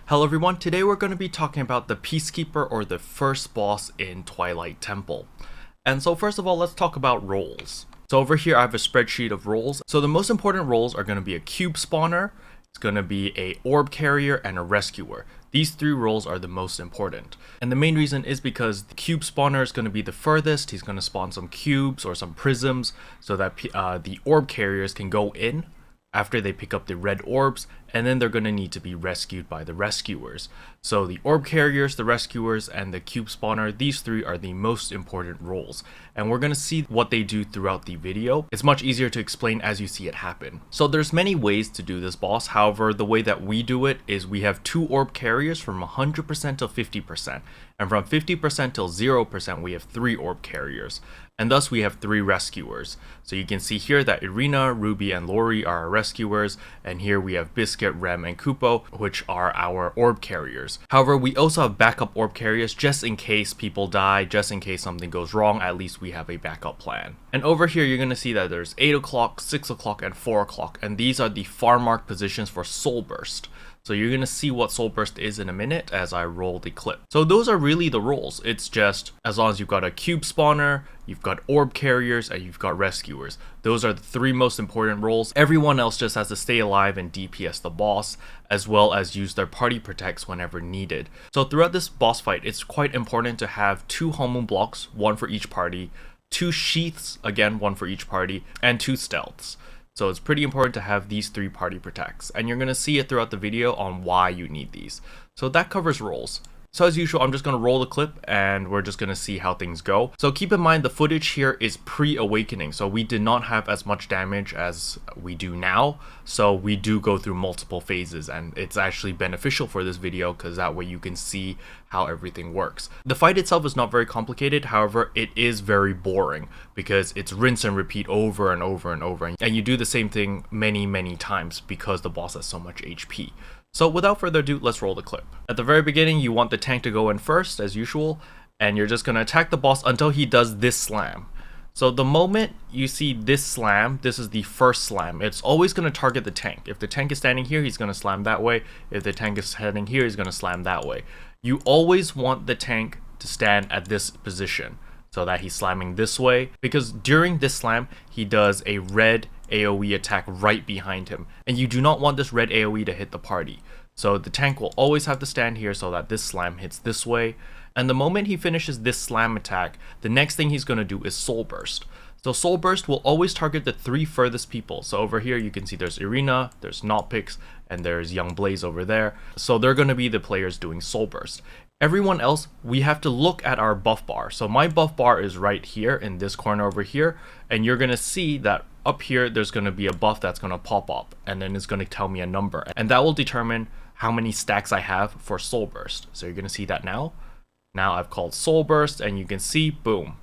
Hello everyone, today we're going to be talking about the Peacekeeper, or the first boss in Twilight Temple. And so first of all, let's talk about roles. So over here I have a spreadsheet of roles. So the most important roles are going to be a cube spawner, it's going to be a orb carrier, and a rescuer. These three roles are the most important. And the main reason is because the cube spawner is going to be the furthest. He's going to spawn some cubes or some prisms so that the orb carriers can go in after they pick up the red orbs, and then they're going to need to be rescued by the rescuers. So the orb carriers, the rescuers, and the cube spawner, these three are the most important roles. And we're going to see what they do throughout the video. It's much easier to explain as you see it happen. So there's many ways to do this boss. However, the way that we do it is we have 2 orb carriers from 100% to 50%. And from 50% till 0%, we have 3 orb carriers. And thus we have 3 rescuers. So you can see here that Irina, Ruby, and Lori are our rescuers, and here we have Biscuit, Rem, and Kupo, which are our orb carriers. However, we also have backup orb carriers just in case people die, just in case something goes wrong. At least we have a backup plan. And over here you're going to see that there's 8 o'clock, 6 o'clock, and 4 o'clock, and these are the farm mark positions for Soul Burst. So you're going to see what Soul Burst is in a minute as I roll the clip. So those are really the roles. It's just as long as you've got a cube spawner, you've got orb carriers, and you've got rescuers. Those are the 3 most important roles. Everyone else just has to stay alive and DPS the boss, as well as use their party protects whenever needed. So throughout this boss fight, it's quite important to have 2 Homun blocks, 1 for each party, 2 sheaths, again 1 for each party, and 2 stealths. So it's pretty important to have these 3 party protects, and you're going to see it throughout the video on why you need these. So that covers roles. So as usual, I'm just going to roll the clip and we're just going to see how things go. So keep in mind the footage here is pre-awakening, so we did not have as much damage as we do now. So we do go through multiple phases, and it's actually beneficial for this video because that way you can see how everything works. The fight itself is not very complicated, however it is very boring because it's rinse and repeat over and over and over, and you do the same thing many times because the boss has so much HP. So without further ado, let's roll the clip. At the very beginning, you want the tank to go in first, as usual, and you're just going to attack the boss until he does this slam. So the moment you see this slam, this is the first slam. It's always going to target the tank. If the tank is standing here, he's going to slam that way. If the tank is heading here, he's going to slam that way. You always want the tank to stand at this position so that he's slamming this way, because during this slam, he does a red AoE attack right behind him, and you do not want this red AoE to hit the party. So the tank will always have to stand here so that this slam hits this way, and the moment he finishes this slam attack, the next thing he's going to do is Soul Burst. So Soul Burst will always target the 3 furthest people. So over here you can see there's Irina, there's Notpix, and there's Young Blaze over there. So they're going to be the players doing Soul Burst. Everyone else, we have to look at our buff bar. So my buff bar is right here in this corner over here, and you're going to see that up here there's going to be a buff that's going to pop up, and then it's going to tell me a number, and that will determine how many stacks I have for Soul Burst. So you're going to see that now. Now I've called Soul Burst, and you can see, boom.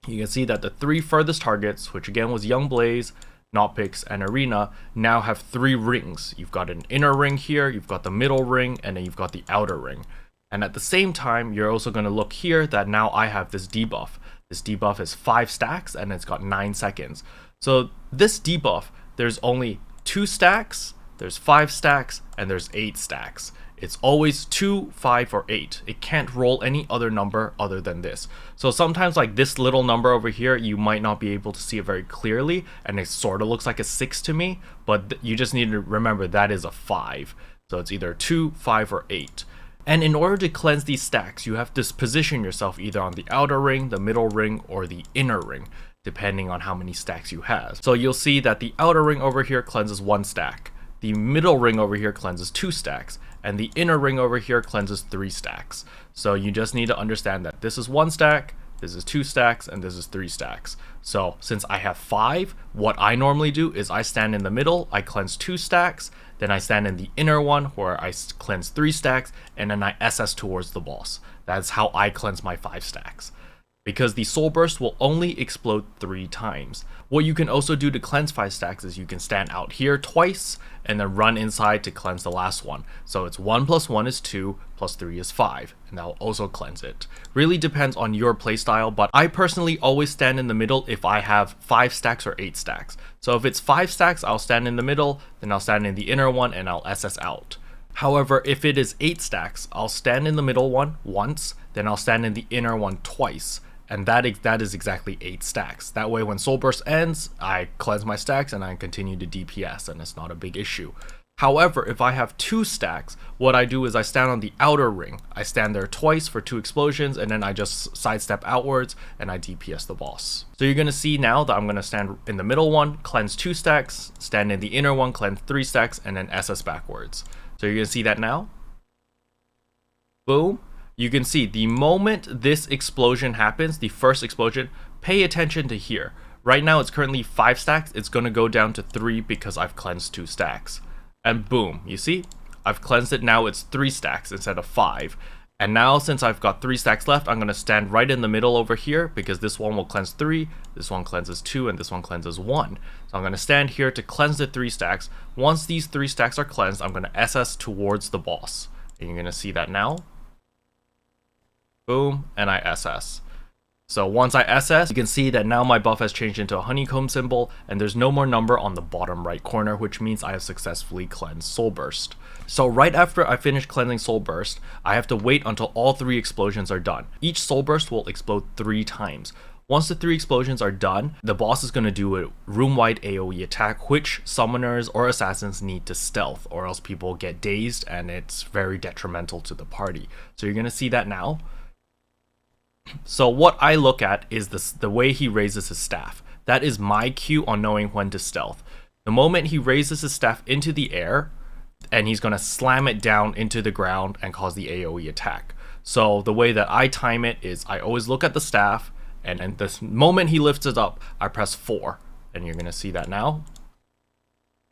You can see that the 3 furthest targets, which again was Young Blaze, Notpix, and Irina, now have 3 rings. You've got an inner ring here, you've got the middle ring, and then you've got the outer ring. And at the same time, you're also going to look here that now I have this debuff. This debuff is 5 stacks and it's got 9 seconds. So this debuff, there's only 2 stacks, there's 5 stacks, and there's 8 stacks. It's always 2, 5, or 8. It can't roll any other number other than this. So sometimes like this little number over here, you might not be able to see it very clearly, and it sort of looks like a 6 to me, but you just need to remember that is a 5. So it's either 2, 5, or 8. And in order to cleanse these stacks, you have to position yourself either on the outer ring, the middle ring, or the inner ring, depending on how many stacks you have. So you'll see that the outer ring over here cleanses 1 stack, the middle ring over here cleanses 2 stacks, and the inner ring over here cleanses 3 stacks. So you just need to understand that this is 1 stack, this is 2 stacks, and this is 3 stacks. So since I have 5, what I normally do is I stand in the middle, I cleanse 2 stacks, then I stand in the inner one where I cleanse 3 stacks, and then I SS towards the boss. That's how I cleanse my 5 stacks. because the Soul Burst will only explode 3 times. What you can also do to cleanse 5 stacks is you can stand out here twice and then run inside to cleanse the last one. So it's 1 plus 1 is 2 plus 3 is 5, and that will also cleanse it. Really depends on your playstyle, but I personally always stand in the middle if I have 5 stacks or 8 stacks. So if it's 5 stacks, I'll stand in the middle, then I'll stand in the inner one and I'll SS out. However, if it is 8 stacks, I'll stand in the middle one once, then I'll stand in the inner one twice. And that is exactly 8 stacks. That way when Soul Burst ends, I cleanse my stacks and I continue to DPS, and it's not a big issue. However, if I have 2 stacks, what I do is I stand on the outer ring. I stand there twice for 2 explosions, and then I just sidestep outwards and I DPS the boss. So you're going to see now that I'm going to stand in the middle one, cleanse 2 stacks, stand in the inner one, cleanse 3 stacks, and then SS backwards. So you're going to see that now. Boom. You can see the moment this explosion happens, the first explosion, pay attention to here. Right now it's currently 5 stacks, it's going to go down to 3 because I've cleansed 2 stacks. And boom, you see? I've cleansed it, now it's 3 stacks instead of 5. And now since I've got 3 stacks left, I'm going to stand right in the middle over here because this one will cleanse 3, this one cleanses 2, and this one cleanses 1. So I'm going to stand here to cleanse the 3 stacks. Once these 3 stacks are cleansed, I'm going to SS towards the boss. And you're going to see that now. Boom, and I SS. So once I SS, you can see that now my buff has changed into a honeycomb symbol, and there's no more number on the bottom right corner, which means I have successfully cleansed Soul Burst. So right after I finish cleansing Soul Burst, I have to wait until all 3 explosions are done. Each Soul Burst will explode 3 times. Once the 3 explosions are done, the boss is going to do a room-wide AoE attack, which summoners or assassins need to stealth, or else people get dazed and it's very detrimental to the party. So you're going to see that now. So what I look at is the way he raises his staff. That is my cue on knowing when to stealth. The moment he raises his staff into the air, and he's going to slam it down into the ground and cause the AoE attack. So the way that I time it is I always look at the staff, and the moment he lifts it up, I press 4. And you're going to see that now.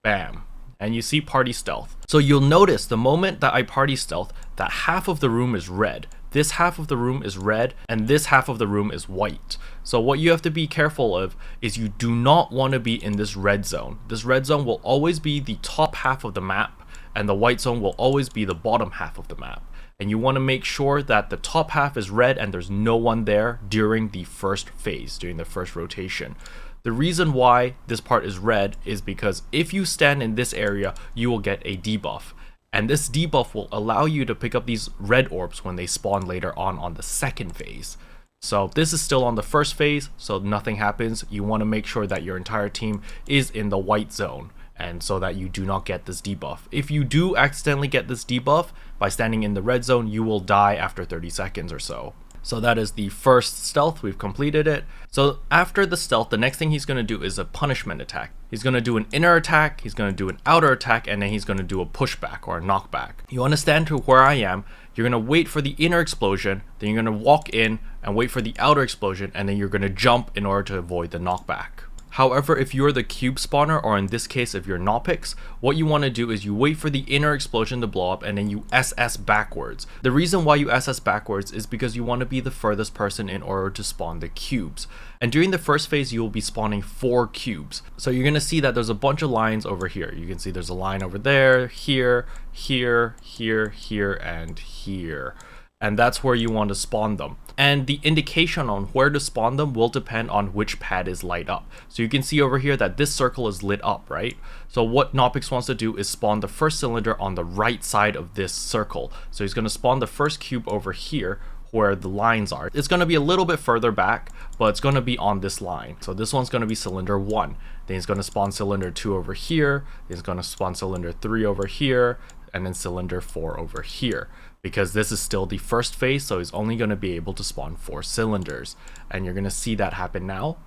Bam. And you see party stealth. So you'll notice the moment that I party stealth, that half of the room is red. This half of the room is red, and this half of the room is white. So what you have to be careful of is you do not want to be in this red zone. This red zone will always be the top half of the map, and the white zone will always be the bottom half of the map. And you want to make sure that the top half is red and there's no one there during the first phase, during the first rotation. The reason why this part is red is because if you stand in this area, you will get a debuff. And this debuff will allow you to pick up these red orbs when they spawn later on the second phase. So this is still on the first phase, so nothing happens. You want to make sure that your entire team is in the white zone, and so that you do not get this debuff. If you do accidentally get this debuff by standing in the red zone, you will die after 30 seconds or so. So that is the first stealth, we've completed it. So after the stealth, the next thing he's going to do is a punishment attack. He's going to do an inner attack, he's going to do an outer attack, and then he's going to do a pushback or a knockback. You want to stand to where I am, you're going to wait for the inner explosion, then you're going to walk in and wait for the outer explosion, and then you're going to jump in order to avoid the knockback. However, if you're the cube spawner, or in this case if you're Nopix, what you want to do is you wait for the inner explosion to blow up and then you SS backwards. The reason why you SS backwards is because you want to be the furthest person in order to spawn the cubes. And during the first phase you will be spawning 4 cubes. So you're going to see that there's a bunch of lines over here. You can see there's a line over there, here, here, here, here, and here. And that's where you want to spawn them. And the indication on where to spawn them will depend on which pad is light up. So you can see over here that this circle is lit up, right? So what Nopix wants to do is spawn the first cylinder on the right side of this circle. So he's going to spawn the first cube over here where the lines are. It's going to be a little bit further back, but it's going to be on this line. So this one's going to be cylinder 1. Then he's going to spawn cylinder 2 over here. He's going to spawn cylinder 3 over here, and then cylinder 4 over here. Because this is still the first phase, so he's only going to be able to spawn 4 cylinders. And you're going to see that happen now.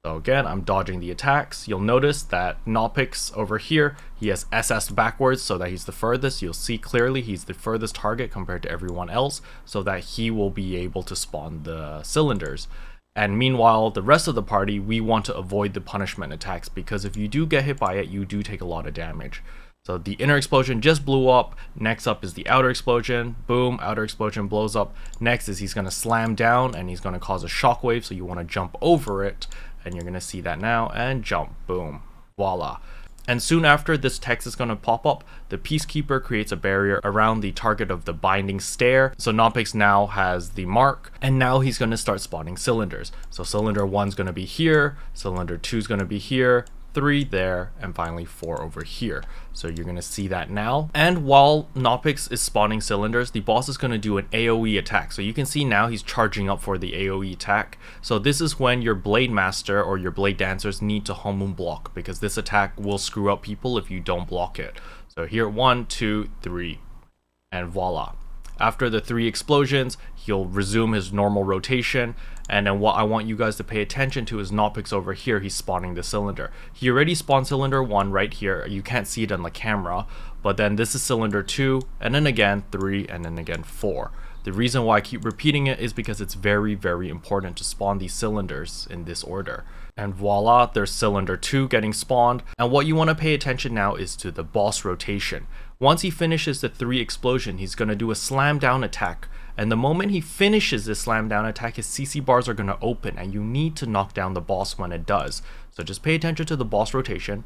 So again, I'm dodging the attacks. You'll notice that Nopix over here, he has SS backwards so that he's the furthest. You'll see clearly he's the furthest target compared to everyone else, so that he will be able to spawn the cylinders. And meanwhile, the rest of the party, we want to avoid the punishment attacks, because if you do get hit by it, you do take a lot of damage. So the inner explosion just blew up. Next up is the outer explosion. Boom, outer explosion blows up. Next is he's going to slam down and he's going to cause a shockwave. So you want to jump over it. And you're going to see that now. And jump. Boom. Voila. And soon after, this text is going to pop up. The Peacekeeper creates a barrier around the target of the binding stair. So Knoppix now has the mark. And now he's going to start spawning cylinders. So cylinder 1 is going to be here. Cylinder 2 is going to be here. 3 there, and finally 4 over here. So you're going to see that now. And while Knoppix is spawning cylinders, the boss is going to do an AoE attack. So you can see now he's charging up for the AoE attack. So this is when your Blade Master or your Blade Dancers need to Homun block, because this attack will screw up people if you don't block it. So here, 1, 2, 3, and voila. After the 3 explosions, he'll resume his normal rotation. And then what I want you guys to pay attention to is Knoppix over here. He's spawning the cylinder. He already spawned cylinder 1 right here. You can't see it on the camera. But then this is cylinder 2, and then again 3, and then again 4. The reason why I keep repeating it is because it's very, very important to spawn these cylinders in this order. And voila, there's cylinder 2 getting spawned. And what you want to pay attention now is to the boss rotation. Once he finishes the 3 explosion, he's going to do a slam down attack. And the moment he finishes this slam down attack, his CC bars are going to open, and you need to knock down the boss when it does. So just pay attention to the boss rotation.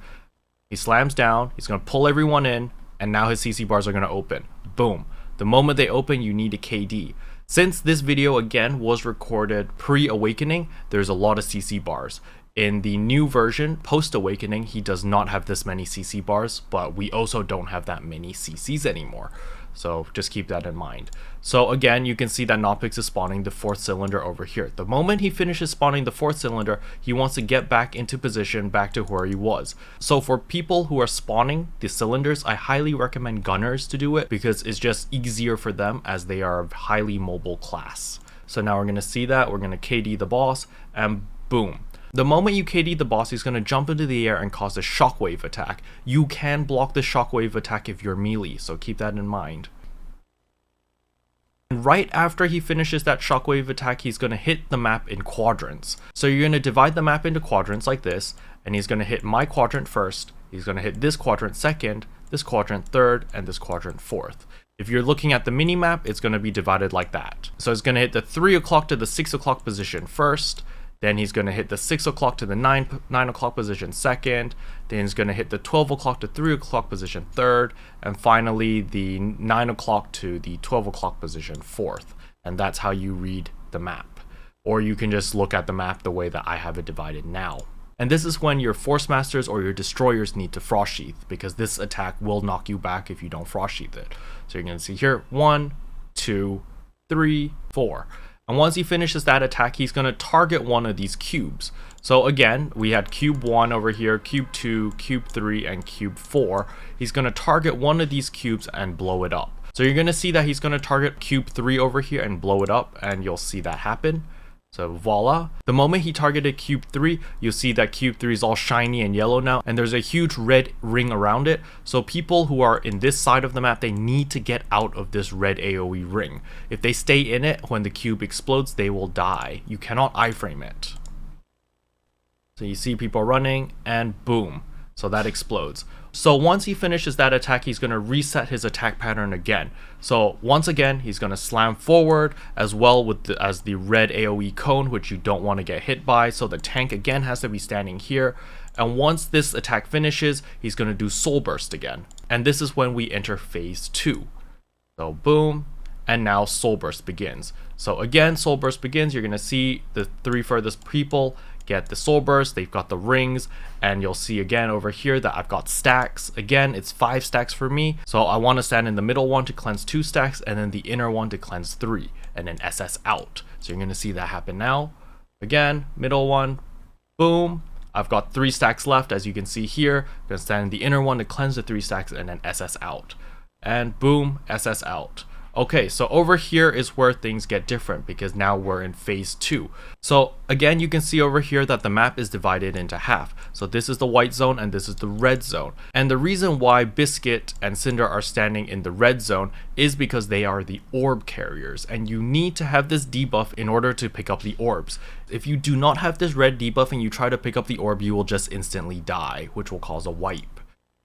He slams down, he's going to pull everyone in, and now his CC bars are going to open. Boom. The moment they open, you need a KD. Since this video again was recorded pre-awakening, there's a lot of CC bars. In the new version, post-awakening, he does not have this many CC bars, but we also don't have that many CCs anymore. So just keep that in mind. So again, you can see that Knoppix is spawning the 4th cylinder over here. The moment he finishes spawning the 4th cylinder, he wants to get back into position, back to where he was. So for people who are spawning the cylinders, I highly recommend gunners to do it, because it's just easier for them as they are a highly mobile class. So now we're going to see that. We're going to KD the boss, and boom. The moment you KD the boss, he's going to jump into the air and cause a shockwave attack. You can block the shockwave attack if you're melee, so keep that in mind. And right after he finishes that shockwave attack, he's going to hit the map in quadrants. So you're going to divide the map into quadrants like this, and he's going to hit my quadrant first, he's going to hit this quadrant second, this quadrant third, and this quadrant fourth. If you're looking at the mini map, it's going to be divided like that. So it's going to hit the 3 o'clock to the 6 o'clock position first. Then he's going to hit the 6 o'clock to the 9 o'clock position second. Then he's going to hit the 12 o'clock to 3 o'clock position third. And finally the 9 o'clock to the 12 o'clock position fourth. And that's how you read the map. Or you can just look at the map the way that I have it divided now. And this is when your Force Masters or your Destroyers need to Frost Sheath, because this attack will knock you back if you don't Frost Sheath it. So you're going to see here 1, 2, 3, 4. And once he finishes that attack, he's going to target one of these cubes. So again, we had cube 1 over here, cube 2, cube 3, and cube 4. He's going to target one of these cubes and blow it up. So you're going to see that he's going to target cube 3 over here and blow it up, and you'll see that happen. So voila. The moment he targeted cube 3, you'll see that cube 3 is all shiny and yellow now, and there's a huge red ring around it. So people who are in this side of the map, they need to get out of this red AoE ring. If they stay in it, when the cube explodes, they will die. You cannot iframe it. So you see people running, and boom. So that explodes. So once he finishes that attack, he's going to reset his attack pattern again. So once again, he's going to slam forward as well with as the red AoE cone, which you don't want to get hit by. So the tank again has to be standing here. And once this attack finishes, he's going to do Soul Burst again. And this is when we enter phase 2. So boom. And now Soul Burst begins. So again, Soul Burst begins. You're going to see the 3 furthest people get the Soul Burst. They've got the rings, and you'll see again over here that I've got stacks. Again, it's 5 stacks for me, so I want to stand in the middle one to cleanse 2 stacks, and then the inner one to cleanse 3, and then SS out. So you're going to see that happen now. Again, middle one, boom. I've got 3 stacks left, as you can see here. I'm going to stand in the inner one to cleanse the 3 stacks, and then SS out. And boom, SS out. Okay, so over here is where things get different, because now we're in phase 2. So again, you can see over here that the map is divided into half. So this is the white zone and this is the red zone. And the reason why Biscuit and Cinder are standing in the red zone is because they are the orb carriers, and you need to have this debuff in order to pick up the orbs. If you do not have this red debuff and you try to pick up the orb, you will just instantly die, which will cause a wipe.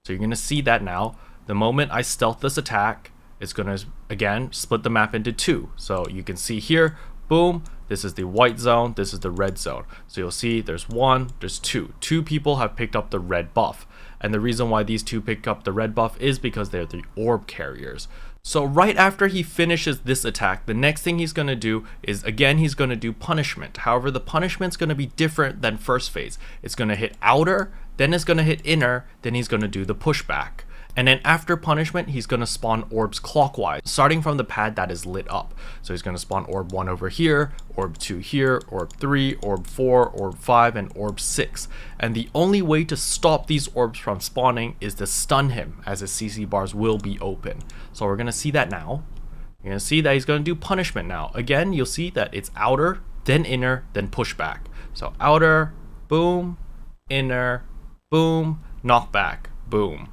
So you're going to see that now. The moment I stealth this attack, it's going to, again, split the map into two. So you can see here, boom, this is the white zone, this is the red zone. So you'll see there's one, there's two. Two people have picked up the red buff. And the reason why these two pick up the red buff is because they're the orb carriers. So right after he finishes this attack, the next thing he's going to do is, again, he's going to do punishment. However, the punishment's going to be different than first phase. It's going to hit outer, then it's going to hit inner, then he's going to do the pushback. And then after punishment, he's going to spawn orbs clockwise, starting from the pad that is lit up. So he's going to spawn orb 1 over here, orb 2 here, orb 3, orb 4, orb 5, and orb 6. And the only way to stop these orbs from spawning is to stun him, as his CC bars will be open. So we're going to see that now. You're going to see that he's going to do punishment now. Again, you'll see that it's outer, then inner, then pushback. So outer, boom, inner, boom, knockback, boom.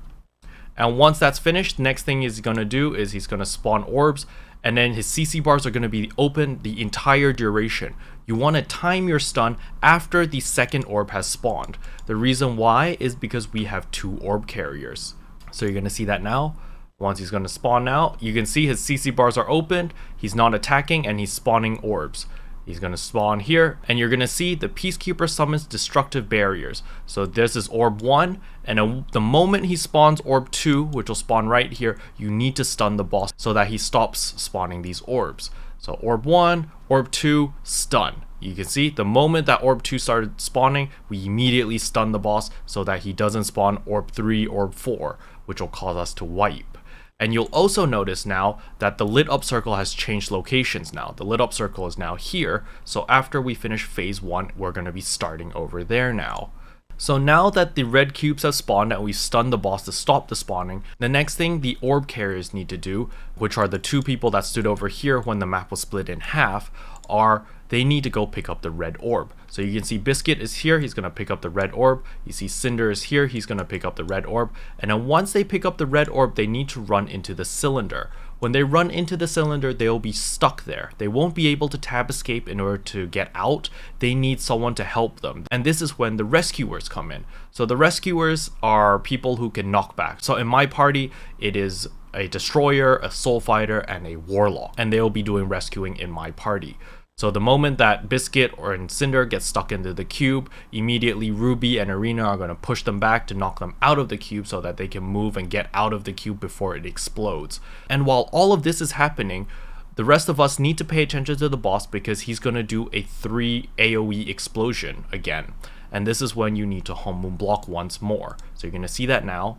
And once that's finished, next thing he's going to do is he's going to spawn orbs, and then his CC bars are going to be open the entire duration. You want to time your stun after the second orb has spawned. The reason why is because we have two orb carriers. So you're going to see that now. Once he's going to spawn now, you can see his CC bars are opened, he's not attacking, and he's spawning orbs. He's going to spawn here, and you're going to see the Peacekeeper summons destructive barriers. So this is orb 1, and the moment he spawns orb 2, which will spawn right here, you need to stun the boss so that he stops spawning these orbs. So orb 1, orb 2, stun. You can see the moment that orb 2 started spawning, we immediately stun the boss so that he doesn't spawn orb 3, orb 4, which will cause us to wipe. And you'll also notice now that the lit up circle has changed locations now. The lit up circle is now here. So after we finish phase 1, we're going to be starting over there now. So now that the red cubes have spawned and we've stunned the boss to stop the spawning, the next thing the orb carriers need to do, which are the two people that stood over here when the map was split in half, are they need to go pick up the red orb. So you can see Biscuit is here, he's going to pick up the red orb. You see Cinder is here, he's going to pick up the red orb. And then once they pick up the red orb, they need to run into the cylinder. When they run into the cylinder, they'll be stuck there. They won't be able to tab escape in order to get out. They need someone to help them. And this is when the rescuers come in. So the rescuers are people who can knock back. So in my party, it is a destroyer, a soul fighter, and a warlock. And they'll be doing rescuing in my party. So the moment that Biscuit or Cinder gets stuck into the cube, immediately Ruby and Arena are going to push them back to knock them out of the cube so that they can move and get out of the cube before it explodes. And while all of this is happening, the rest of us need to pay attention to the boss because he's going to do a 3 AoE explosion again. And this is when you need to home moon block once more. So you're going to see that now.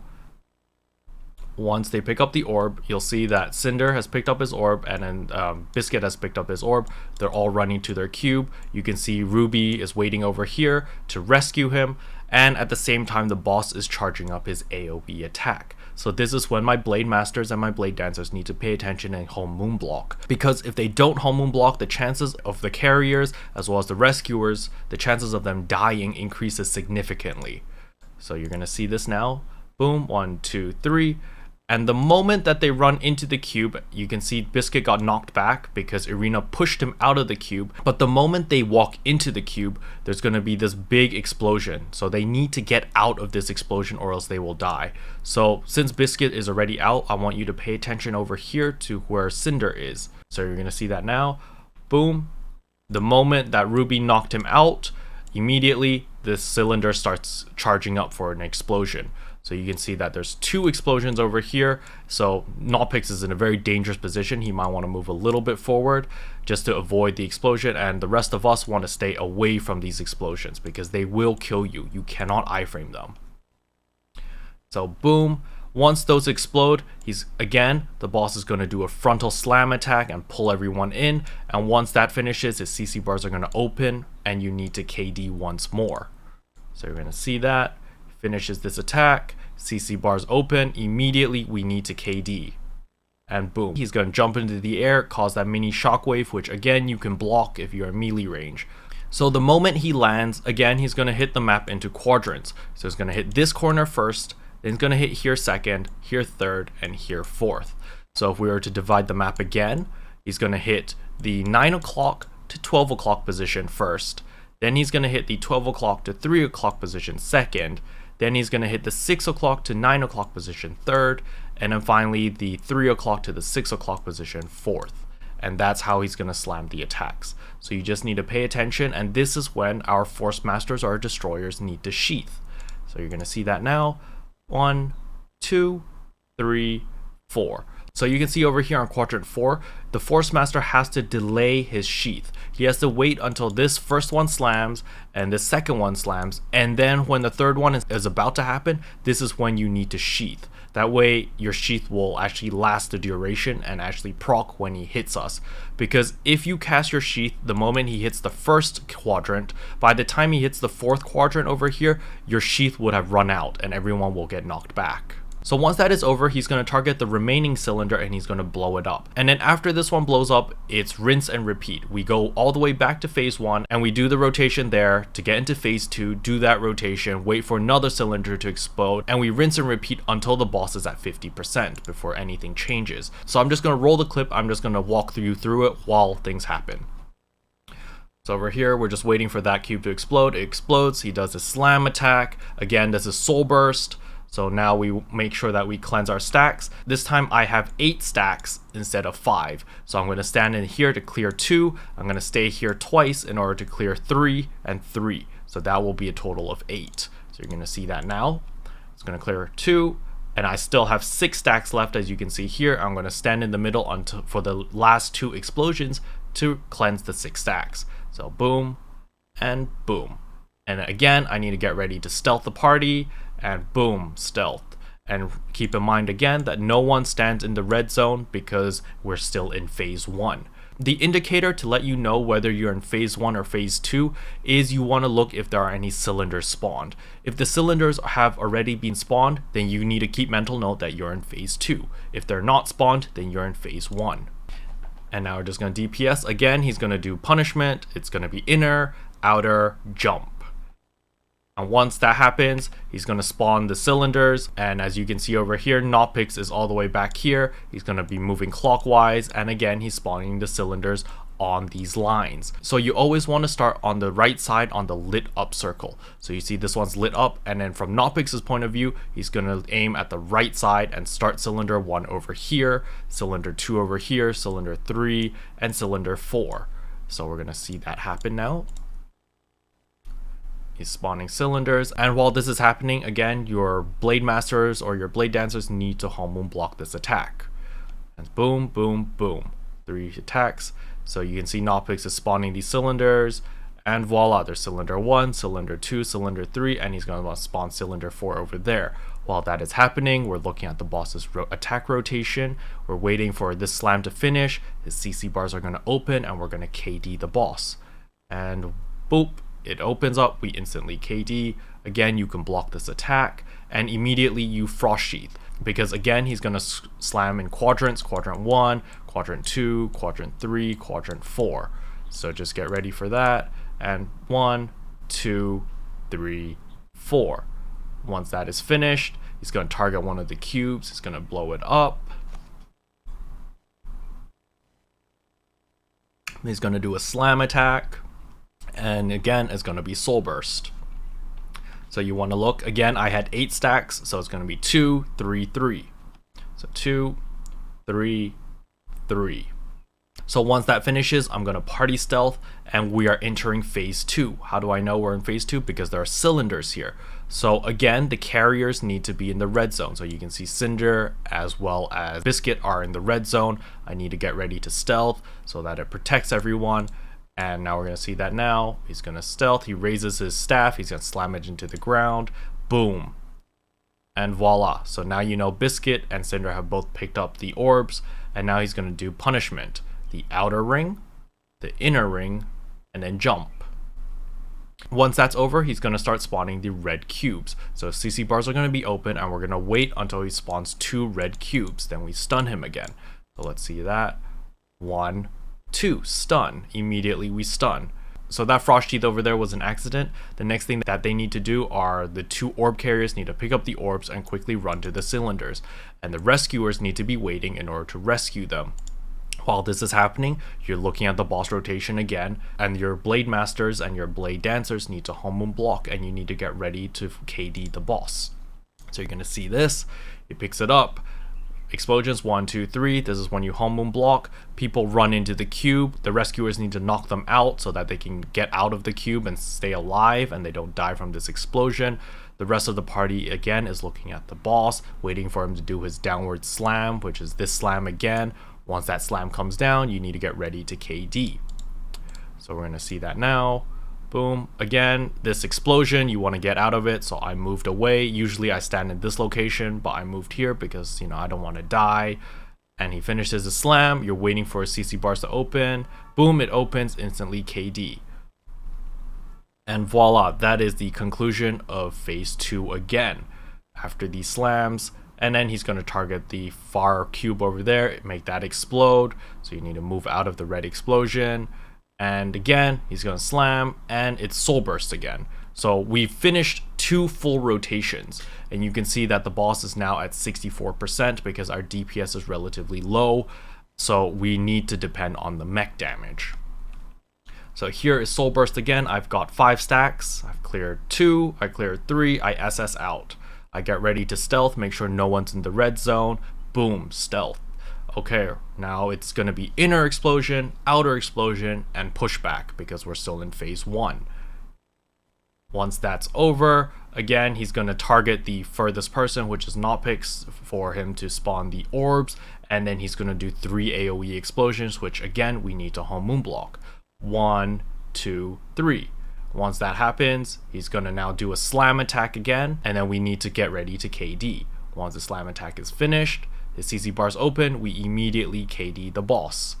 Once they pick up the orb, you'll see that Cinder has picked up his orb and then Biscuit has picked up his orb. They're all running to their cube. You can see Ruby is waiting over here to rescue him, and at the same time the boss is charging up his AoE attack. So this is when my Blade Masters and my Blade Dancers need to pay attention and home moon block. Because if they don't home moon block, the chances of the carriers as well as the rescuers, the chances of them dying increases significantly. So you're going to see this now. Boom, 1, 2, 3. And the moment that they run into the cube, you can see Biscuit got knocked back because Irina pushed him out of the cube. But the moment they walk into the cube, there's going to be this big explosion. So they need to get out of this explosion or else they will die. So since Biscuit is already out, I want you to pay attention over here to where Cinder is. So you're going to see that now. Boom. The moment that Ruby knocked him out, immediately the cylinder starts charging up for an explosion. So you can see that there's 2 explosions over here. So Nopix is in a very dangerous position. He might want to move a little bit forward just to avoid the explosion. And the rest of us want to stay away from these explosions because they will kill you. You cannot iframe them. So boom. Once those explode, the boss is going to do a frontal slam attack and pull everyone in. And once that finishes, his CC bars are going to open and you need to KD once more. So you're going to see that. Finishes this attack, CC bars open, immediately we need to KD. And boom, he's going to jump into the air, cause that mini shockwave, which again you can block if you're in melee range. So the moment he lands, again he's going to hit the map into quadrants. So he's going to hit this corner first, then he's going to hit here second, here third, and here fourth. So if we were to divide the map again, he's going to hit the 9 o'clock to 12 o'clock position first. Then he's going to hit the 12 o'clock to 3 o'clock position second. Then he's going to hit the 6 o'clock to 9 o'clock position third, and then finally the 3 o'clock to the 6 o'clock position fourth. And that's how he's going to slam the attacks. So you just need to pay attention, and this is when our Force Masters or Destroyers need to sheath. So you're going to see that now. 1, 2, 3, 4. So you can see over here on quadrant 4, the Force Master has to delay his sheath. He has to wait until this first one slams and the second one slams, and then when the third one is about to happen, this is when you need to sheath. That way your sheath will actually last the duration and actually proc when he hits us. Because if you cast your sheath the moment he hits the first quadrant, by the time he hits the fourth quadrant over here, your sheath would have run out and everyone will get knocked back. So once that is over, he's going to target the remaining cylinder and he's going to blow it up. And then after this one blows up, it's rinse and repeat. We go all the way back to phase 1 and we do the rotation there to get into phase 2, do that rotation, wait for another cylinder to explode, and we rinse and repeat until the boss is at 50% before anything changes. So I'm just going to roll the clip. I'm just going to walk you through it while things happen. So over here, we're just waiting for that cube to explode. It explodes. He does a slam attack. Again, does a soul burst. So now we make sure that we cleanse our stacks. This time I have 8 stacks instead of 5. So I'm going to stand in here to clear 2. I'm going to stay here twice in order to clear 3 and 3. So that will be a total of 8. So you're going to see that now. It's going to clear 2. And I still have 6 stacks left, as you can see here. I'm going to stand in the middle until for the last 2 explosions to cleanse the 6 stacks. So boom and boom. And again, I need to get ready to stealth the party, and boom, stealth. And keep in mind again that no one stands in the red zone because we're still in phase 1. The indicator to let you know whether you're in phase 1 or phase 2 is you want to look if there are any cylinders spawned. If the cylinders have already been spawned, then you need to keep mental note that you're in phase 2. If they're not spawned, then you're in phase 1. And now we're just going to DPS. Again, he's going to do punishment. It's going to be inner, outer, jump. And once that happens, he's going to spawn the cylinders. And as you can see over here, Nopix is all the way back here. He's going to be moving clockwise. And again, he's spawning the cylinders on these lines. So you always want to start on the right side on the lit up circle. So you see this one's lit up. And then from Nopix's point of view, he's going to aim at the right side and start cylinder 1 over here, cylinder 2 over here, cylinder 3, and cylinder 4. So we're going to see that happen now. He's spawning cylinders, and while this is happening, again, your Blade Masters or your Blade Dancers need to Homemoon block this attack. And boom, boom, boom. 3 attacks. So you can see Nopix is spawning these cylinders, and voila, there's cylinder 1, cylinder 2, cylinder 3, and he's going to spawn cylinder 4 over there. While that is happening, we're looking at the boss's attack rotation. We're waiting for this slam to finish. His CC bars are going to open, and we're going to KD the boss. And boop. It opens up, we instantly KD. Again, you can block this attack, and immediately you Frost Sheath. Because again, he's going to slam in quadrants, quadrant 1, quadrant 2, quadrant 3, quadrant 4. So just get ready for that. And 1, 2, 3, 4. Once that is finished, he's going to target one of the cubes. He's going to blow it up. He's going to do a slam attack. And again, it's going to be Soul Burst. So you want to look, again, I had 8 stacks, so it's going to be 2, 3, 3. So 2, 3, 3. So once that finishes, I'm going to party stealth, and we are entering phase 2. How do I know we're in phase 2? Because there are cylinders here. So again, the carriers need to be in the red zone. So you can see Cinder as well as Biscuit are in the red zone. I need to get ready to stealth so that it protects everyone. And now we're going to see that now. He's going to stealth. He raises his staff. He's going to slam it into the ground. Boom. And voila. So now you know Biscuit and Cinder have both picked up the orbs. And now he's going to do punishment. The outer ring, the inner ring, and then jump. Once that's over, he's going to start spawning the red cubes. So CC bars are going to be open, and we're going to wait until he spawns 2 red cubes. Then we stun him again. So let's see that. 1, 2, stun. Immediately we stun. So that Frost Sheath over there was an accident. The next thing that they need to do are the 2 orb carriers need to pick up the orbs and quickly run to the cylinders. And the rescuers need to be waiting in order to rescue them. While this is happening, you're looking at the boss rotation again, and your Blade Masters and your Blade Dancers need to home moon block, and you need to get ready to KD the boss. So you're going to see this. He picks it up. Explosions 1, 2, 3. This is when you home moon block. People run into the cube. The rescuers need to knock them out so that they can get out of the cube and stay alive and they don't die from this explosion. The rest of the party again is looking at the boss, waiting for him to do his downward slam, which is this slam again. Once that slam comes down, you need to get ready to KD. So we're going to see that now. Boom. Again, this explosion, you want to get out of it, so I moved away. Usually I stand in this location, but I moved here because, I don't want to die. And he finishes the slam. You're waiting for his CC bars to open. Boom, it opens, instantly KD. And voila, that is the conclusion of phase 2 again. After these slams, and then he's going to target the far cube over there, make that explode. So you need to move out of the red explosion. And again, he's going to slam, and it's Soul Burst again. So we've finished 2 full rotations, and you can see that the boss is now at 64% because our DPS is relatively low. So we need to depend on the mech damage. So here is Soul Burst again. I've got 5 stacks. I've cleared 2. I cleared 3. I SS out. I get ready to stealth, make sure no one's in the red zone. Boom, stealth. Okay, now it's going to be inner explosion, outer explosion, and pushback because we're still in phase 1. Once that's over, again, he's going to target the furthest person, which is Notpix, for him to spawn the orbs, and then he's going to do 3 AoE explosions, which again, we need to home moon block. 1, 2, 3. Once that happens, he's going to now do a slam attack again, and then we need to get ready to KD. Once the slam attack is finished, his CC bars open, we immediately KD the boss.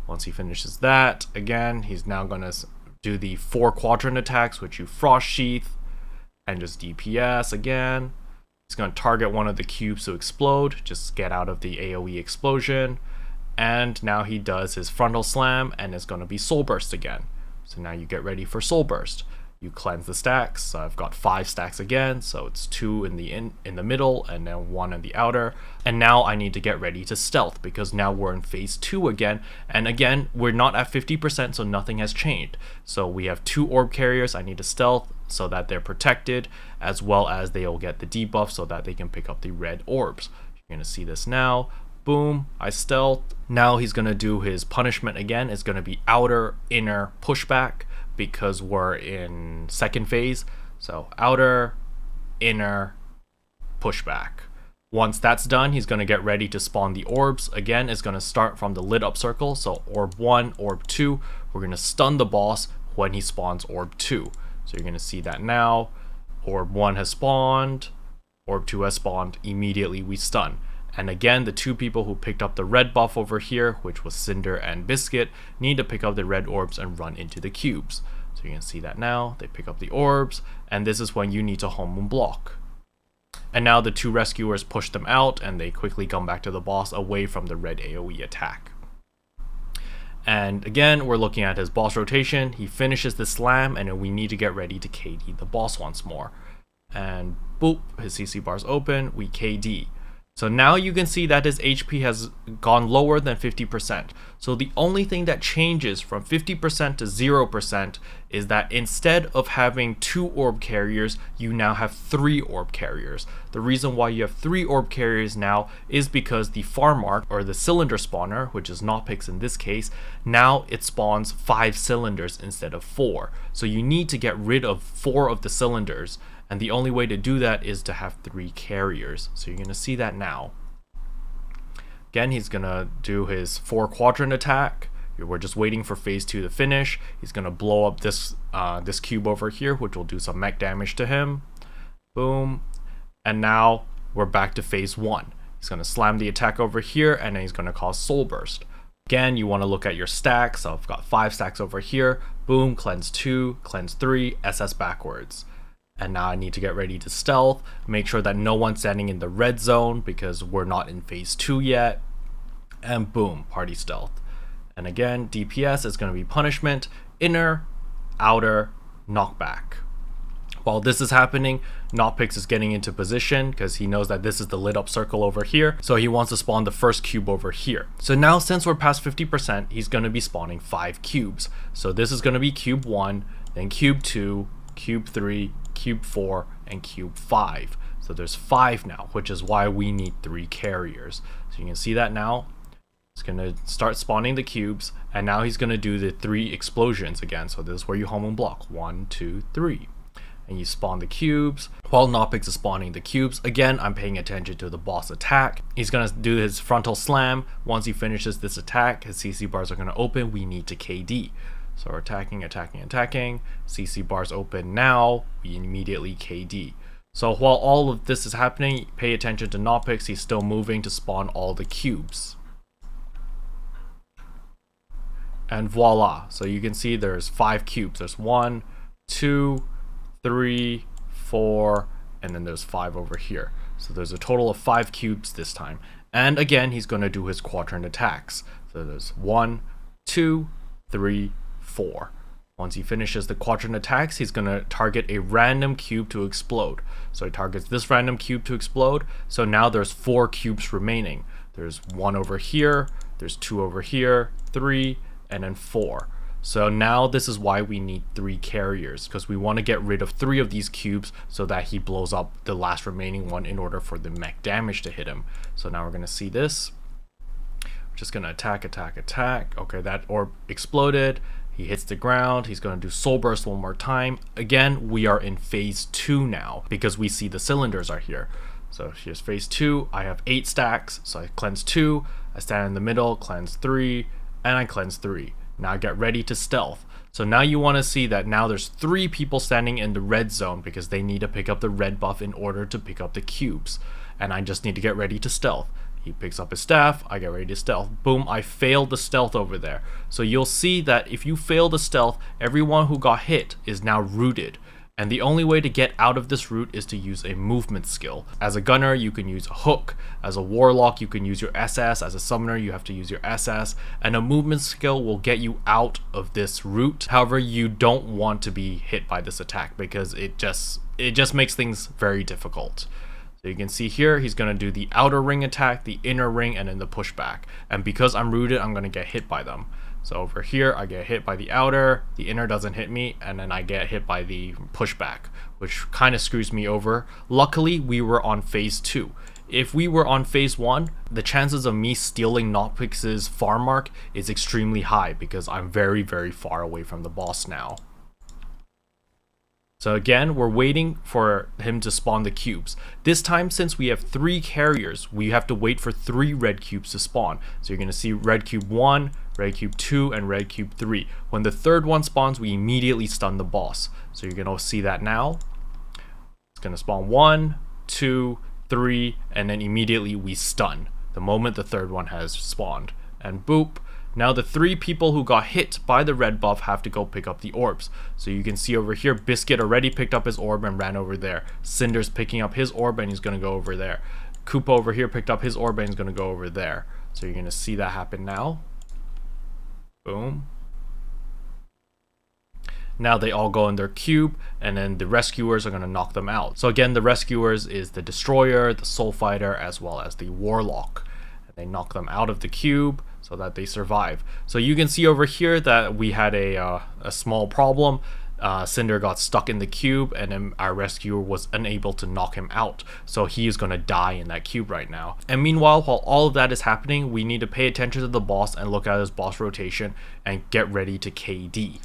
Once he finishes that, again, he's now going to do the 4 quadrant attacks, which you Frost Sheath, and just DPS again. He's going to target one of the cubes to explode, just get out of the AoE explosion. And now he does his frontal slam, and it's going to be Soul Burst again. So now you get ready for Soul Burst. You cleanse the stacks. So I've got 5 stacks again, so it's 2 in the middle and then 1 in the outer. And now I need to get ready to stealth because now we're in phase 2 again. And again, we're not at 50%, so nothing has changed. So we have 2 orb carriers. I need to stealth so that they're protected, as well as they'll get the debuff so that they can pick up the red orbs. You're gonna see this now. Boom, I stealth. Now he's gonna do his punishment again. It's gonna be outer, inner, pushback because we're in second phase. So outer, inner, pushback. Once that's done, he's gonna get ready to spawn the orbs. Again, it's gonna start from the lit up circle. So orb 1, orb 2. We're gonna stun the boss when he spawns orb 2. So you're gonna see that now. Orb 1 has spawned, orb 2 has spawned. Immediately we stun. And again, the 2 people who picked up the red buff over here, which was Cinder and Biscuit, need to pick up the red orbs and run into the cubes. So you can see that now. They pick up the orbs, and this is when you need to home moon block. And now the 2 rescuers push them out, and they quickly come back to the boss away from the red AoE attack. And again, we're looking at his boss rotation. He finishes the slam, and then we need to get ready to KD the boss once more. And boop, his CC bars open, we KD. So now you can see that his HP has gone lower than 50%. So the only thing that changes from 50% to 0% is that instead of having 2 orb carriers, you now have 3 orb carriers. The reason why you have 3 orb carriers now is because the farm mark, or the cylinder spawner, which is Notpix in this case, now it spawns 5 cylinders instead of 4. So you need to get rid of 4 of the cylinders. And the only way to do that is to have 3 carriers. So you're going to see that now. Again, he's going to do his 4 quadrant attack. We're just waiting for phase 2 to finish. He's going to blow up this cube over here, which will do some mech damage to him. Boom. And now we're back to phase 1. He's going to slam the attack over here, and then he's going to cause Soul Burst. Again, you want to look at your stacks. So I've got 5 stacks over here. Boom, cleanse 2, cleanse 3, SS backwards. And now I need to get ready to stealth, make sure that no one's standing in the red zone because we're not in phase 2 yet. And boom, party stealth. And again, DPS is going to be punishment, inner, outer, knockback. While this is happening, Notpix is getting into position because he knows that this is the lit up circle over here. So he wants to spawn the first cube over here. So now since we're past 50%, he's going to be spawning 5 cubes. So this is going to be cube 1, then cube 2, cube 3, cube 4, and cube 5. So there's 5 now, which is why we need 3 carriers. So you can see that now. He's going to start spawning the cubes, and now he's going to do the 3 explosions again. So this is where you home and block. 1, 2, 3. And you spawn the cubes. While Notpix is spawning the cubes, again, I'm paying attention to the boss attack. He's going to do his frontal slam. Once he finishes this attack, his CC bars are going to open. We need to KD. So we're attacking. CC bars open now. We immediately KD. So while all of this is happening, pay attention to Notpix. He's still moving to spawn all the cubes. And voila. So you can see there's 5 cubes. There's 1, 2, 3, 4, and then there's 5 over here. So there's a total of 5 cubes this time. And again, he's going to do his quadrant attacks. So there's 1, 2, 3, 4. Once he finishes the quadrant attacks, he's going to target a random cube to explode. So he targets this random cube to explode. So now there's 4 cubes remaining. There's 1 over here, there's 2 over here, 3, and then 4. So now this is why we need 3 carriers, because we want to get rid of 3 of these cubes so that he blows up the last remaining one in order for the mech damage to hit him. So now we're going to see this. We're just going to attack. Okay, that orb exploded. He hits the ground. He's going to do soul burst one more time. Again, we are in phase 2 now because we see the cylinders are here. So here's phase 2. I have 8 stacks. So I cleanse 2. I stand in the middle, cleanse 3, and I cleanse 3. Now get ready to stealth. So now you want to see that now there's 3 people standing in the red zone because they need to pick up the red buff in order to pick up the cubes. And I just need to get ready to stealth. He picks up his staff, I get ready to stealth. Boom, I failed the stealth over there. So you'll see that if you fail the stealth, everyone who got hit is now rooted. And the only way to get out of this route is to use a movement skill. As a gunner, you can use a hook. As a warlock, you can use your SS. As a summoner, you have to use your SS. And a movement skill will get you out of this route. However, you don't want to be hit by this attack because it just makes things very difficult. So you can see here, he's going to do the outer ring attack, the inner ring, and then the pushback. And because I'm rooted, I'm going to get hit by them. So over here, I get hit by the outer, the inner doesn't hit me, and then I get hit by the pushback, which kind of screws me over. Luckily, we were on phase 2. If we were on phase 1, the chances of me stealing Notpix's farm mark is extremely high because I'm very, very far away from the boss now. So again, we're waiting for him to spawn the cubes. This time, since we have 3 carriers, we have to wait for 3 red cubes to spawn. So you're going to see red cube 1, red cube 2, and red cube 3. When the 3rd one spawns, we immediately stun the boss. So you're going to see that now. It's going to spawn 1, 2, 3, and then immediately we stun the moment the 3rd one has spawned. And boop. Now the 3 people who got hit by the red buff have to go pick up the orbs. So you can see over here, Biscuit already picked up his orb and ran over there. Cinder's picking up his orb and he's going to go over there. Koopa over here picked up his orb and he's going to go over there. So you're going to see that happen now. Boom. Now they all go in their cube, and then the rescuers are going to knock them out. So again, the rescuers is the destroyer, the soul fighter, as well as the warlock. And they knock them out of the cube so that they survive. So you can see over here that we had a small problem. Cinder got stuck in the cube, and then our rescuer was unable to knock him out. So he is going to die in that cube right now. And meanwhile, while all of that is happening, we need to pay attention to the boss and look at his boss rotation and get ready to KD.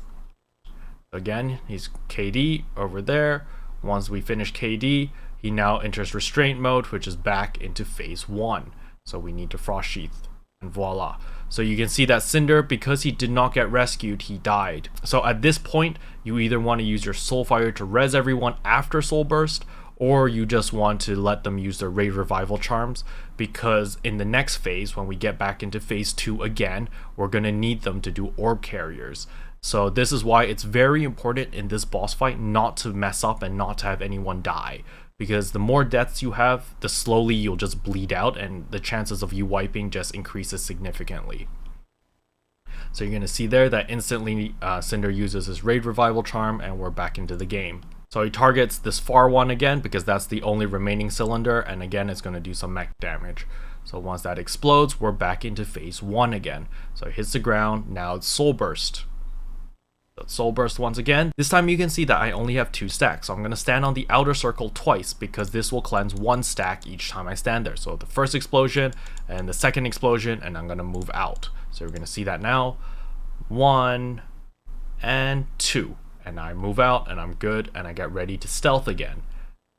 Again, he's KD over there. Once we finish KD, he now enters restraint mode, which is back into phase 1. So we need to frost sheath. And voila. So you can see that Cinder, because he did not get rescued, he died. So at this point, you either want to use your Soulfire to res everyone after Soul Burst, or you just want to let them use their Raid Revival Charms, because in the next phase, when we get back into phase 2 again, we're going to need them to do orb carriers. So this is why it's very important in this boss fight not to mess up and not to have anyone die. Because the more deaths you have, the slowly you'll just bleed out, and the chances of you wiping just increases significantly. So you're going to see there that instantly Cinder uses his Raid Revival Charm, and we're back into the game. So he targets this far one again because that's the only remaining cylinder, and again it's going to do some mech damage. So once that explodes, we're back into phase 1 again. So it hits the ground, now it's Soul Burst. So Soul Burst once again. This time you can see that I only have 2 stacks, so I'm going to stand on the outer circle twice because this will cleanse 1 stack each time I stand there. So the first explosion and the second explosion, and I'm going to move out. So we're going to see that now. 1 and 2. And I move out and I'm good, and I get ready to stealth again.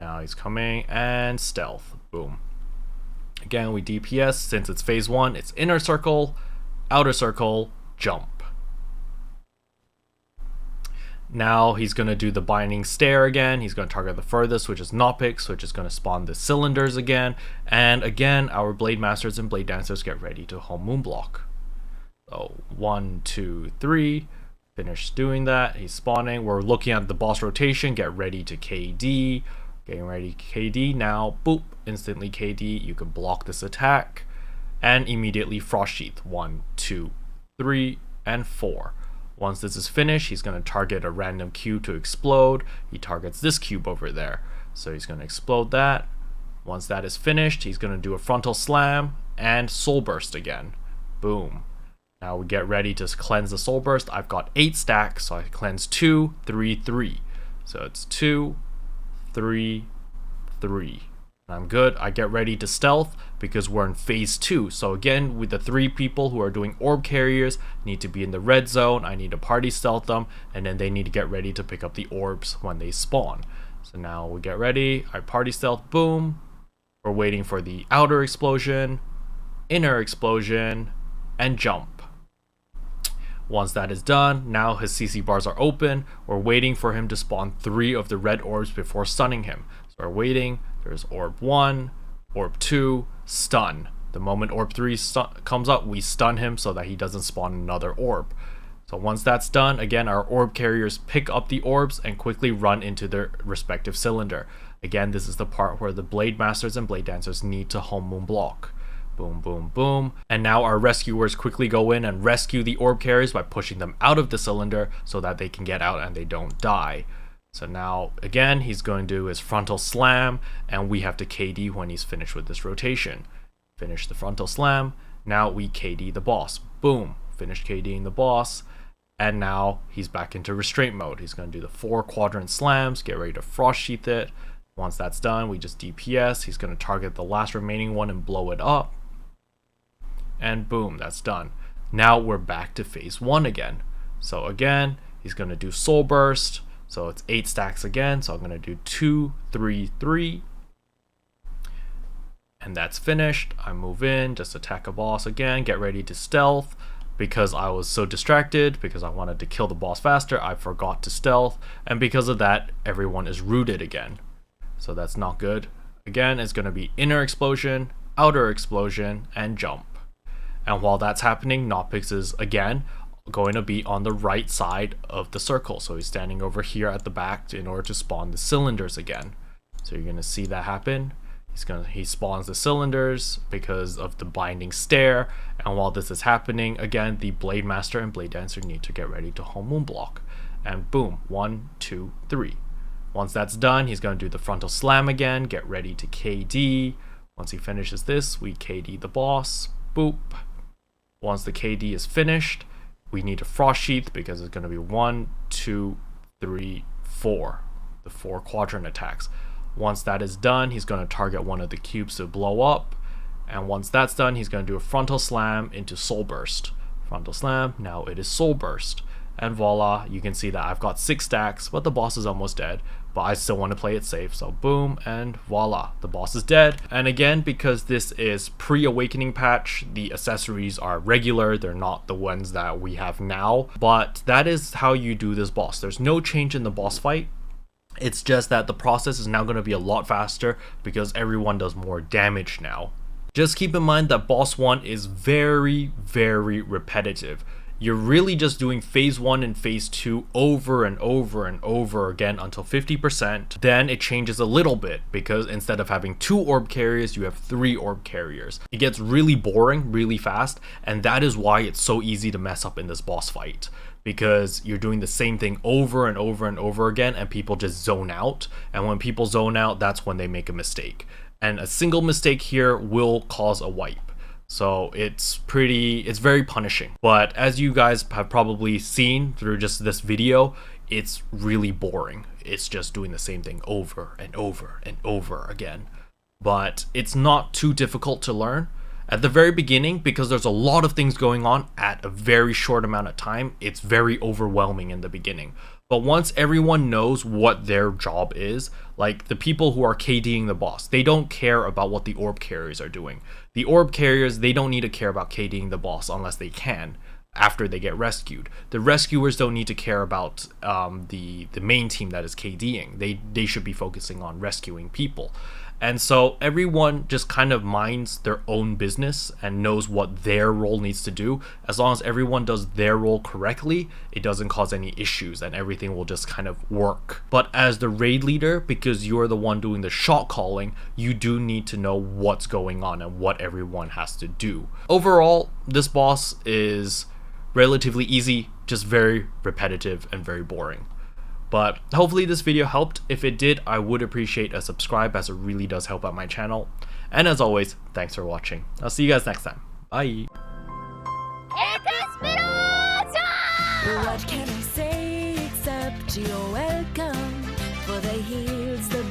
Now he's coming and stealth. Boom. Again, we DPS. Since it's phase 1, it's inner circle, outer circle, jump. Now he's going to do the binding stare again. He's going to target the furthest, which is Nopix, which is going to spawn the cylinders again. And again, our Blade Masters and Blade Dancers get ready to home moon block. So 1, 2, 3. Finish doing that. He's spawning. We're looking at the boss rotation. Get ready to KD. Getting ready to KD now. Boop. Instantly KD. You can block this attack. And immediately Frost Sheath. 1, 2, 3, and 4. Once this is finished, he's going to target a random cube to explode. He targets this cube over there. So he's going to explode that. Once that is finished, he's going to do a frontal slam and Soul Burst again. Boom. Now we get ready to cleanse the Soul Burst. I've got 8 stacks, so I cleanse 2, 3, 3. So it's 2, 3, 3. I'm good. I get ready to stealth because we're in phase 2. So again, with the 3 people who are doing orb carriers need to be in the red zone. I need to party stealth them, and then they need to get ready to pick up the orbs when they spawn. So now we get ready. I party stealth. Boom. We're waiting for the outer explosion, inner explosion, and jump. Once that is done, now his CC bars are open. We're waiting for him to spawn 3 of the red orbs before stunning him. So we're waiting. There's orb 1, orb 2, stun. The moment orb 3 comes up, we stun him so that he doesn't spawn another orb. So once that's done, again, our orb carriers pick up the orbs and quickly run into their respective cylinder. Again, this is the part where the Blade Masters and Blade Dancers need to home moon block. Boom, boom, boom. And now our rescuers quickly go in and rescue the orb carriers by pushing them out of the cylinder so that they can get out and they don't die. So now, again, he's going to do his frontal slam, and we have to KD when he's finished with this rotation. Finish the frontal slam. Now we KD the boss. Boom. Finished KDing the boss. And now he's back into restraint mode. He's going to do the 4 quadrant slams. Get ready to Frost Sheath it. Once that's done, we just DPS. He's going to target the last remaining one and blow it up. And boom, that's done. Now we're back to phase 1 again. So again, he's going to do Soul Burst. So it's 8 stacks again. So I'm going to do 2, 3, 3. And that's finished. I move in, just attack a boss again, get ready to stealth. Because I was so distracted, because I wanted to kill the boss faster, I forgot to stealth. And because of that, everyone is rooted again. So that's not good. Again, it's going to be inner explosion, outer explosion, and jump. And while that's happening, Nopix is again going to be on the right side of the circle. So he's standing over here at the back in order to spawn the cylinders again. So you're going to see that happen. He spawns the cylinders because of the binding stare. And while this is happening, again, the Blade Master and Blade Dancer need to get ready to home moon block. And boom, 1, 2, 3. Once that's done, he's going to do the frontal slam again, get ready to KD. Once he finishes this, we KD the boss. Boop. Once the KD is finished, we need a Frost Sheath because it's going to be 1, 2, 3, 4. The 4 quadrant attacks. Once that is done, he's going to target one of the cubes to blow up. And once that's done, he's going to do a frontal slam into Soul Burst. Frontal slam, now it is Soul Burst. And voila, you can see that I've got 6 stacks, but the boss is almost dead. But I still want to play it safe, so boom, and voila, the boss is dead. And again, because this is pre-awakening patch, the accessories are regular, they're not the ones that we have now. But that is how you do this boss. There's no change in the boss fight. It's just that the process is now going to be a lot faster because everyone does more damage now. Just keep in mind that boss 1 is very, very repetitive. You're really just doing phase 1 and phase 2 over and over and over again until 50%. Then it changes a little bit because instead of having 2 orb carriers, you have 3 orb carriers. It gets really boring really fast, and that is why it's so easy to mess up in this boss fight. because you're doing the same thing over and over and over again, and people just zone out. And when people zone out, that's when they make a mistake. And a single mistake here will cause a wipe. So it's very punishing. But as you guys have probably seen through just this video, it's really boring. It's just doing the same thing over and over and over again. But it's not too difficult to learn. At the very beginning, because there's a lot of things going on at a very short amount of time, it's very overwhelming in the beginning. But once everyone knows what their job is, like the people who are KDing the boss, they don't care about what the orb carriers are doing. The orb carriers, they don't need to care about KDing the boss unless they can after they get rescued. The rescuers don't need to care about the main team that is KDing. They should be focusing on rescuing people. And so everyone just kind of minds their own business and knows what their role needs to do. As long as everyone does their role correctly, it doesn't cause any issues and everything will just kind of work. But as the raid leader, because you're the one doing the shot calling, you do need to know what's going on and what everyone has to do. Overall, this boss is relatively easy, just very repetitive and very boring. But hopefully this video helped. If it did, I would appreciate a subscribe, as it really does help out my channel. And as always, thanks for watching. I'll see you guys next time. Bye! What can I say except you're welcome? For the heels, the